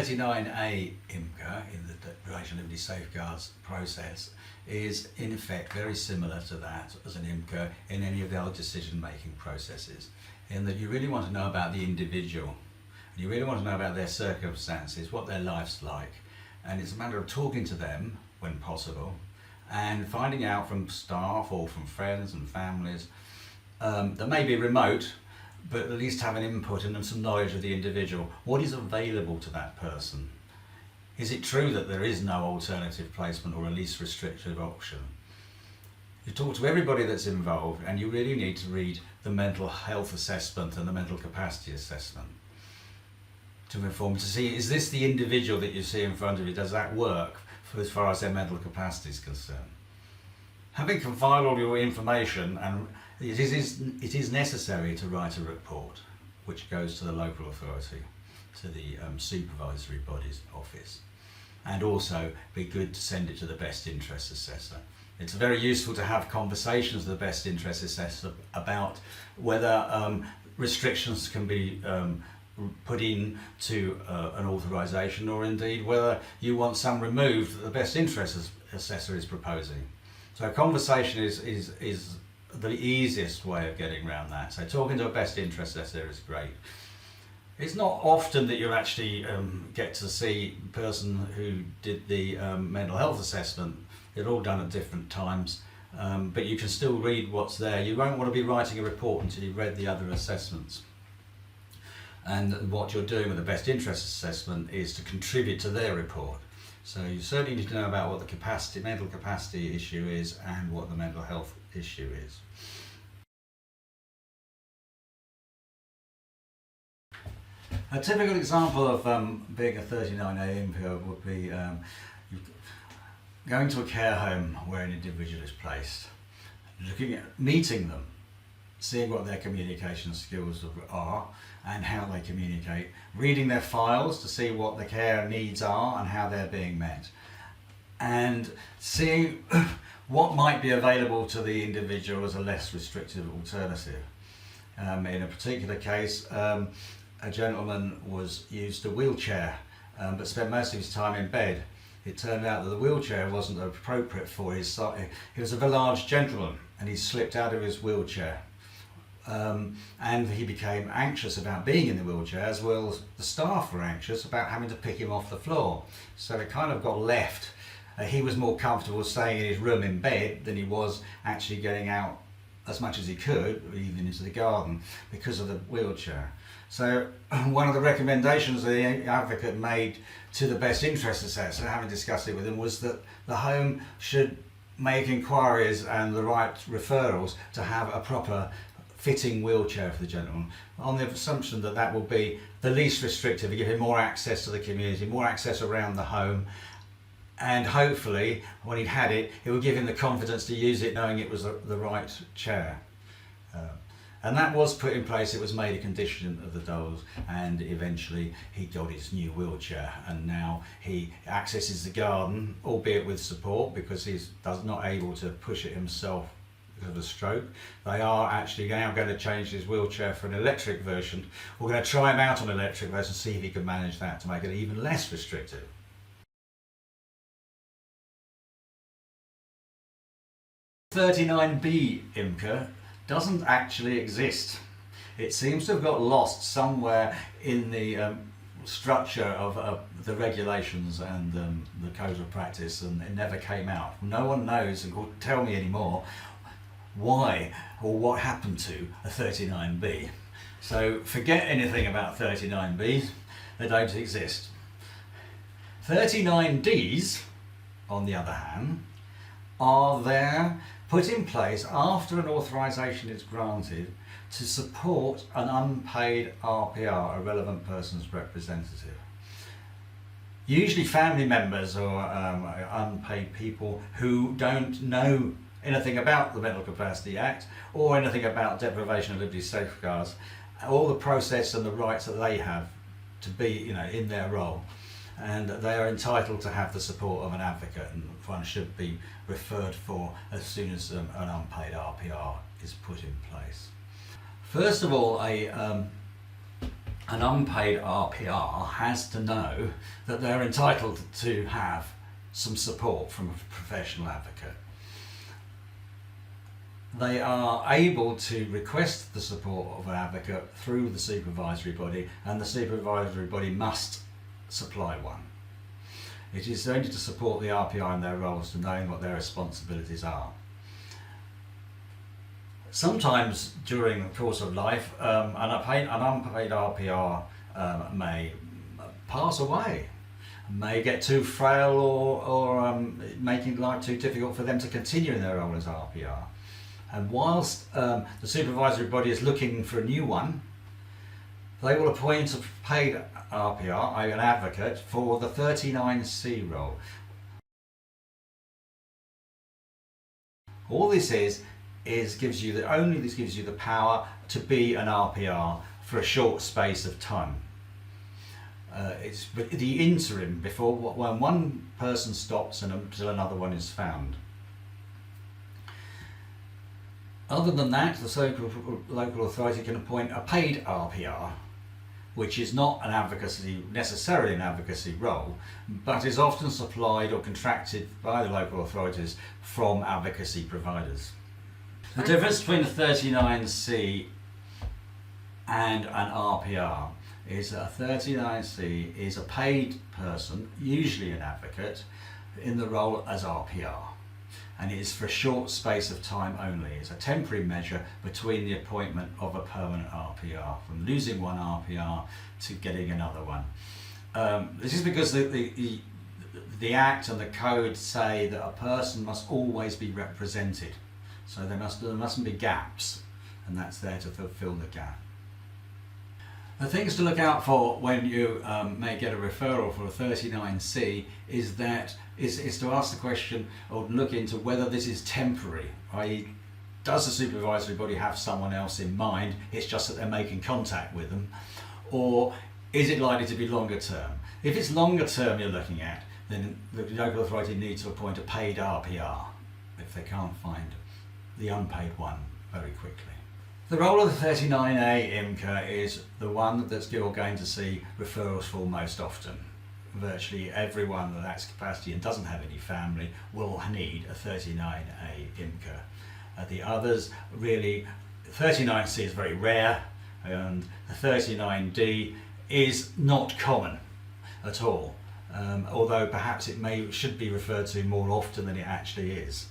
39A IMCA in the Deprivation of Liberty Safeguards process is in effect very similar to that as an IMCA in any of the other decision-making processes, in that you really want to know about the individual, and you really want to know about their circumstances, what their life's like, and it's a matter of talking to them when possible and finding out from staff or from friends and families that may be remote, but at least have an input and some knowledge of the individual. What is available to that person? Is it true that there is no alternative placement or a least restrictive option? You talk to everybody that's involved, and you really need to read the mental health assessment and the mental capacity assessment to inform, to see, is this the individual that you see in front of you? Does that work for as far as their mental capacity is concerned? Having compiled all your information, and it is necessary to write a report which goes to the local authority, to the supervisory body's office, and also be good to send it to the best interest assessor. It's very useful to have conversations with the best interest assessor about whether restrictions can be put in to an authorisation, or indeed whether you want some removed that the best interest assessor is proposing. So a conversation is the easiest way of getting around that. So talking to a best interest assessor is great. It's not often that you actually get to see the person who did the mental health assessment. They're all done at different times, but you can still read what's there. You won't want to be writing a report until you've read the other assessments. And what you're doing with the best interest assessment is to contribute to their report. So you certainly need to know about what the mental capacity issue is and what the mental health issue is. A typical example of being a 39A IMCA would be going to a care home where an individual is placed, meeting them, seeing what their communication skills are and how they communicate, reading their files to see what the care needs are and how they're being met, and seeing what might be available to the individual as a less restrictive alternative. In a particular case, a gentleman was used a wheelchair but spent most of his time in bed. It turned out that the wheelchair wasn't appropriate for his size. He was a very large gentleman and he slipped out of his wheelchair. And he became anxious about being in the wheelchair, as well as the staff were anxious about having to pick him off the floor. So it kind of got left. He was more comfortable staying in his room in bed than he was actually getting out as much as he could, even into the garden, because of the wheelchair. So one of the recommendations the advocate made to the best interest assessor, having discussed it with him, was that the home should make inquiries and the right referrals to have a proper fitting wheelchair for the gentleman, on the assumption that that will be the least restrictive, give him more access to the community, more access around the home, and hopefully when he'd had it, it would give him the confidence to use it knowing it was the right chair. And that was put in place. It was made a condition of the DoLS, and eventually he got his new wheelchair, and now he accesses the garden, albeit with support, because he's not able to push it himself because of a stroke. They are actually now going to change his wheelchair for an electric version. We're going to try him out on an electric version, see if he can manage that to make it even less restrictive. (39B) IMCA doesn't actually exist. It seems to have got lost somewhere in the structure of the regulations and the code of practice, and it never came out. No one knows and could tell me anymore why or what happened to a 39B. So forget anything about 39Bs, they don't exist. 39Ds, on the other hand, are there, put in place after an authorisation is granted to support an unpaid RPR, a relevant person's representative. Usually family members or unpaid people who don't know anything about the Mental Capacity Act or anything about deprivation of liberty safeguards, all the process and the rights that they have to be, in their role. And they are entitled to have the support of an advocate, and one should be referred for as soon as an unpaid RPR is put in place. First of all, a an unpaid RPR has to know that they're entitled to have some support from a professional advocate. They are able to request the support of an advocate through the supervisory body, and the supervisory body must supply one. It is only to support the RPR in their roles to knowing what their responsibilities are. Sometimes during the course of life, an unpaid RPR may pass away, may get too frail, or making life too difficult for them to continue in their role as RPR. And whilst the supervisory body is looking for a new one, they will appoint a paid RPR, an advocate, for the 39C role. All this gives you the power to be an RPR for a short space of time. It's the interim before when one person stops and until another one is found. Other than that, the local authority can appoint a paid RPR, which is not necessarily an advocacy role, but is often supplied or contracted by the local authorities from advocacy providers. The difference between a 39C and an RPR is that a 39C is a paid person, usually an advocate, in the role as RPR. And it is for a short space of time only. It's a temporary measure between the appointment of a permanent RPR, from losing one RPR to getting another one. This is because the Act and the Code say that a person must always be represented. So there mustn't be gaps, and that's there to fill the gap. The things to look out for when you may get a referral for a 39C is to ask the question, or look into whether this is temporary, i.e. does the supervisory body have someone else in mind, it's just that they're making contact with them, or is it likely to be longer term? If it's longer term you're looking at, then the local authority needs to appoint a paid RPR if they can't find the unpaid one very quickly. The role of the 39A IMCA is the one that you're going to see referrals for most often. Virtually everyone that lacks capacity and doesn't have any family will need a 39A IMCA. The others, really, 39C is very rare, and the 39D is not common at all, although perhaps it should be referred to more often than it actually is.